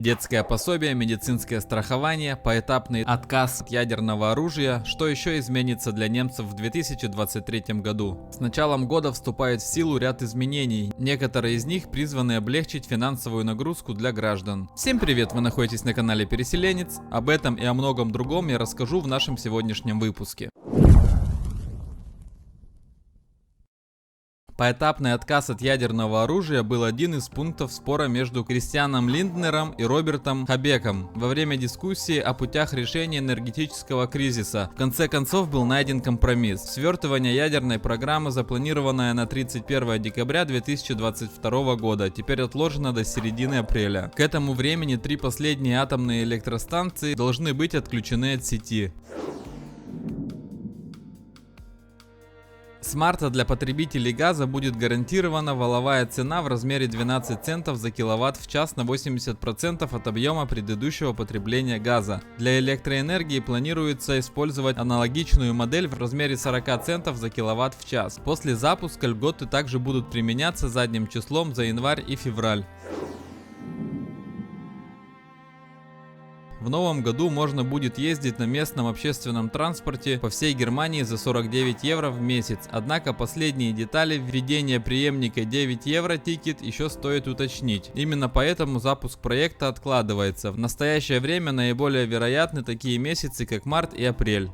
Детское пособие, медицинское страхование, поэтапный отказ от ядерного оружия, что еще изменится для немцев в 2023 году. С началом года вступает в силу ряд изменений, некоторые из них призваны облегчить финансовую нагрузку для граждан. Всем привет, вы находитесь на канале Переселенец, об этом и о многом другом я расскажу в нашем сегодняшнем выпуске. Поэтапный отказ от ядерного оружия был один из пунктов спора между Кристианом Линднером и Робертом Хабеком во время дискуссии о путях решения энергетического кризиса. В конце концов был найден компромисс. Свертывание ядерной программы, запланированное на 31 декабря 2022 года, теперь отложено до середины апреля. К этому времени 3 последние атомные электростанции должны быть отключены от сети. С марта для потребителей газа будет гарантирована валовая цена в размере 12 центов за киловатт в час на 80% от объема предыдущего потребления газа. Для электроэнергии планируется использовать аналогичную модель в размере 40 центов за киловатт в час. После запуска льготы также будут применяться задним числом за январь и февраль. В новом году можно будет ездить на местном общественном транспорте по всей Германии за 49 евро в месяц. Однако последние детали введения преемника 9 евро тикет еще стоит уточнить. Именно поэтому запуск проекта откладывается. В настоящее время наиболее вероятны такие месяцы, как март и апрель.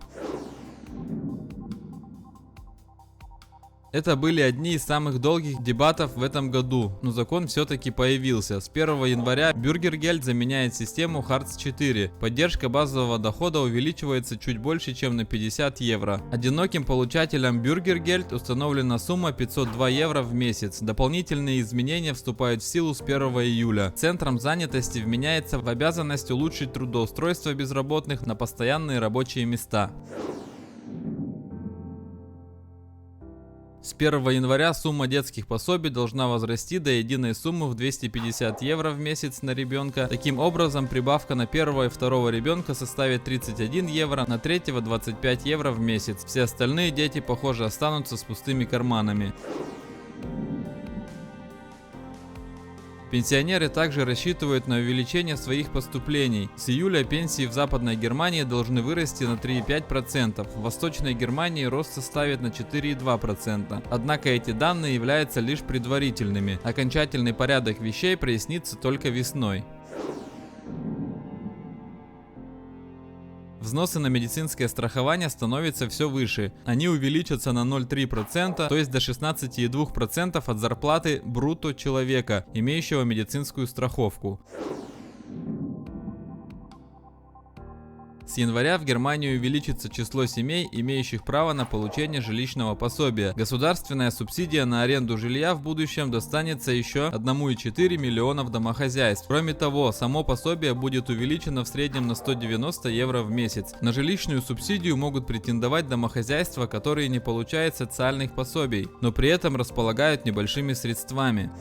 Это были одни из самых долгих дебатов в этом году, но закон все-таки появился. С 1 января Bürgergeld заменяет систему Hartz 4. Поддержка базового дохода увеличивается чуть больше, чем на 50 евро. Одиноким получателям Bürgergeld установлена сумма 502 евро в месяц. Дополнительные изменения вступают в силу с 1 июля. Центром занятости вменяется в обязанность улучшить трудоустройство безработных на постоянные рабочие места. С 1 января сумма детских пособий должна возрасти до единой суммы в 250 евро в месяц на ребенка. Таким образом, прибавка на первого и второго ребенка составит 31 евро, на третьего 25 евро в месяц. Все остальные дети, похоже, останутся с пустыми карманами. Пенсионеры также рассчитывают на увеличение своих поступлений. С июля пенсии в Западной Германии должны вырасти на 3,5%. В Восточной Германии рост составит на 4,2%. Однако эти данные являются лишь предварительными. Окончательный порядок вещей прояснится только весной. Взносы на медицинское страхование становятся все выше. Они увеличатся на 0,3%, то есть до 16,2% от зарплаты брутто человека, имеющего медицинскую страховку. С января в Германии увеличится число семей, имеющих право на получение жилищного пособия. Государственная субсидия на аренду жилья в будущем достанется еще 1,4 миллионов домохозяйств. Кроме того, само пособие будет увеличено в среднем на 190 евро в месяц. На жилищную субсидию могут претендовать домохозяйства, которые не получают социальных пособий, но при этом располагают небольшими средствами.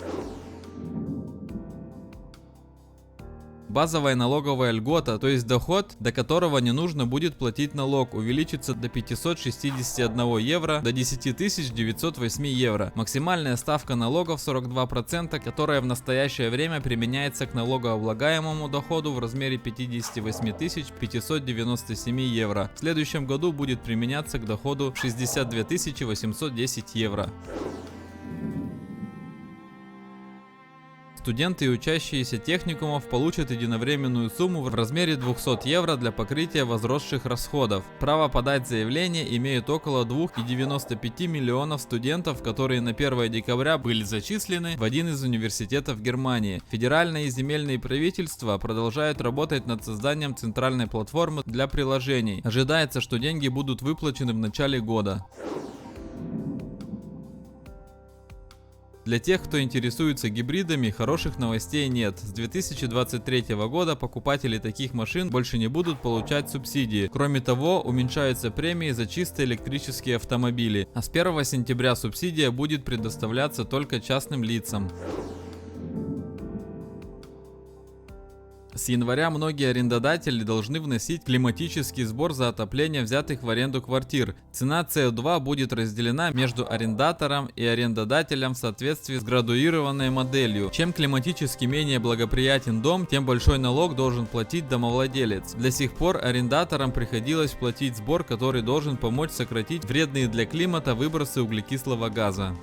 Базовая налоговая льгота, то есть доход, до которого не нужно будет платить налог, увеличится до 561 евро до 10 908 евро. Максимальная ставка налогов 42%, которая в настоящее время применяется к налогооблагаемому доходу в размере 58 597 евро. В следующем году будет применяться к доходу 62 810 евро. Студенты и учащиеся техникумов получат единовременную сумму в размере 200 евро для покрытия возросших расходов. Право подать заявление имеют около 2,95 миллионов студентов, которые на 1 декабря были зачислены в один из университетов Германии. Федеральные и земельные правительства продолжают работать над созданием центральной платформы для приложений. Ожидается, что деньги будут выплачены в начале года. Для тех, кто интересуется гибридами, хороших новостей нет. С 2023 года покупатели таких машин больше не будут получать субсидии. Кроме того, уменьшаются премии за чисто электрические автомобили. А с 1 сентября субсидия будет предоставляться только частным лицам. С января многие арендодатели должны вносить климатический сбор за отопление взятых в аренду квартир. Цена СО2 будет разделена между арендатором и арендодателем в соответствии с градуированной моделью. Чем климатически менее благоприятен дом, тем большой налог должен платить домовладелец. До сих пор арендаторам приходилось платить сбор, который должен помочь сократить вредные для климата выбросы углекислого газа.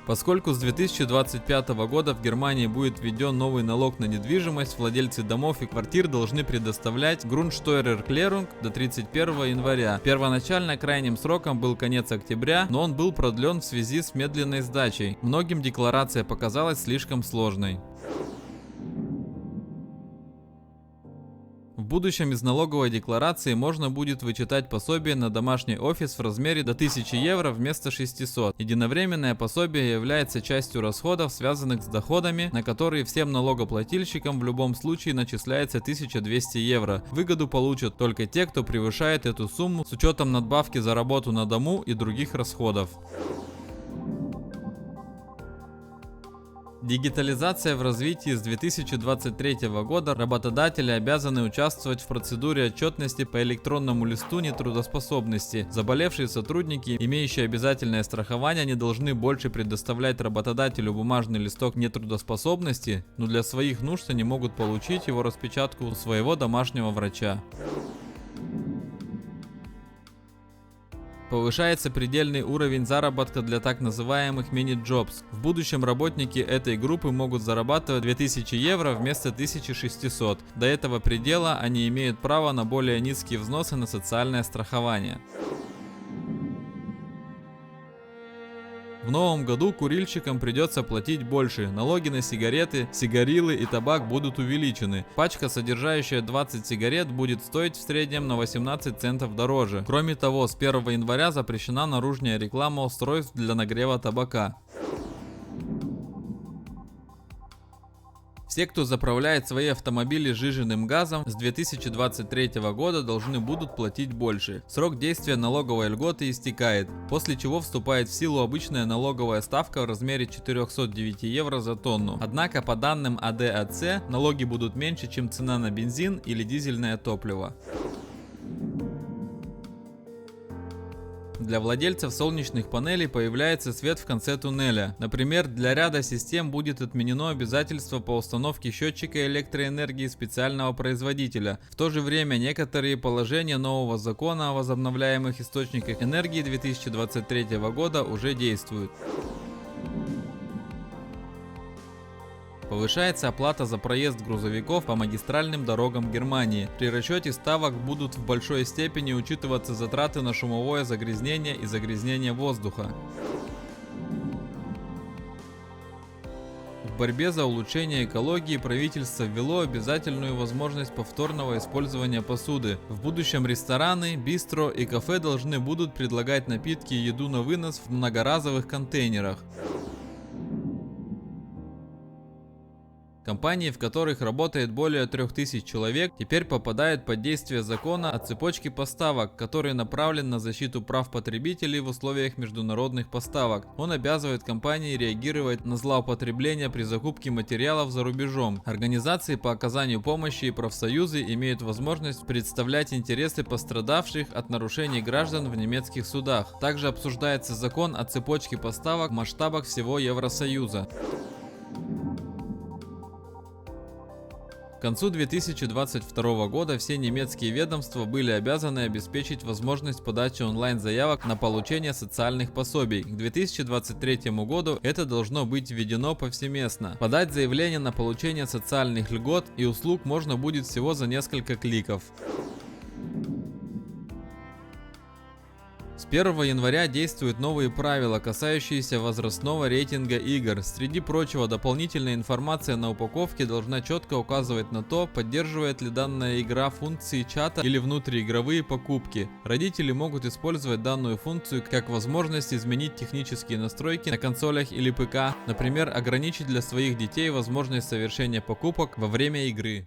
Поскольку с 2025 года в Германии будет введен новый налог на недвижимость, владельцы домов и квартир должны предоставлять Grundsteuererklärung до 31 января. Первоначально крайним сроком был конец октября, но он был продлен в связи с медленной сдачей. Многим декларация показалась слишком сложной. В будущем из налоговой декларации можно будет вычитать пособие на домашний офис в размере до 1000 евро вместо 600. Единовременное пособие является частью расходов, связанных с доходами, на которые всем налогоплательщикам в любом случае начисляется 1200 евро. Выгоду получат только те, кто превышает эту сумму с учетом надбавки за работу на дому и других расходов. Дигитализация в развитии. С 2023 года работодатели обязаны участвовать в процедуре отчетности по электронному листу нетрудоспособности. Заболевшие сотрудники, имеющие обязательное страхование, не должны больше предоставлять работодателю бумажный листок нетрудоспособности, но для своих нужд они могут получить его распечатку у своего домашнего врача. Повышается предельный уровень заработка для так называемых мини-джобс. В будущем работники этой группы могут зарабатывать 2000 евро вместо 1600. До этого предела они имеют право на более низкие взносы на социальное страхование. В новом году курильщикам придется платить больше. Налоги на сигареты, сигарилы и табак будут увеличены. Пачка, содержащая 20 сигарет, будет стоить в среднем на 18 центов дороже. Кроме того, с 1 января запрещена наружная реклама устройств для нагрева табака. Все, кто заправляет свои автомобили сжиженным газом, с 2023 года должны будут платить больше. Срок действия налоговой льготы истекает, после чего вступает в силу обычная налоговая ставка в размере 409 евро за тонну. Однако по данным АДАЦ налоги будут меньше, чем цена на бензин или дизельное топливо. Для владельцев солнечных панелей появляется свет в конце туннеля. Например, для ряда систем будет отменено обязательство по установке счетчика электроэнергии специального производителя. В то же время некоторые положения нового закона о возобновляемых источниках энергии 2023 года уже действуют. Повышается оплата за проезд грузовиков по магистральным дорогам Германии. При расчете ставок будут в большой степени учитываться затраты на шумовое загрязнение и загрязнение воздуха. В борьбе за улучшение экологии правительство ввело обязательную возможность повторного использования посуды. В будущем рестораны, бистро и кафе должны будут предлагать напитки и еду на вынос в многоразовых контейнерах. Компании, в которых работает более 3000 человек, теперь попадают под действие закона о цепочке поставок, который направлен на защиту прав потребителей в условиях международных поставок. Он обязывает компании реагировать на злоупотребление при закупке материалов за рубежом. Организации по оказанию помощи и профсоюзы имеют возможность представлять интересы пострадавших от нарушений граждан в немецких судах. Также обсуждается закон о цепочке поставок в масштабах всего Евросоюза. К концу 2022 года все немецкие ведомства были обязаны обеспечить возможность подачи онлайн-заявок на получение социальных пособий. К 2023 году это должно быть введено повсеместно. Подать заявление на получение социальных льгот и услуг можно будет всего за несколько кликов. С 1 января действуют новые правила, касающиеся возрастного рейтинга игр. Среди прочего, дополнительная информация на упаковке должна четко указывать на то, поддерживает ли данная игра функции чата или внутриигровые покупки. Родители могут использовать данную функцию как возможность изменить технические настройки на консолях или ПК, например, ограничить для своих детей возможность совершения покупок во время игры.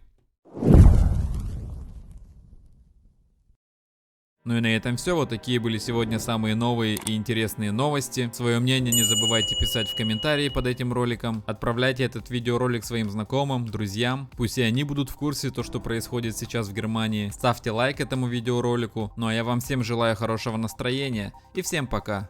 Ну и на этом все. Вот такие были сегодня самые новые и интересные новости. Свое мнение не забывайте писать в комментарии под этим роликом. Отправляйте этот видеоролик своим знакомым, друзьям. Пусть и они будут в курсе то, что происходит сейчас в Германии. Ставьте лайк этому видеоролику. Ну а я вам всем желаю хорошего настроения и всем пока.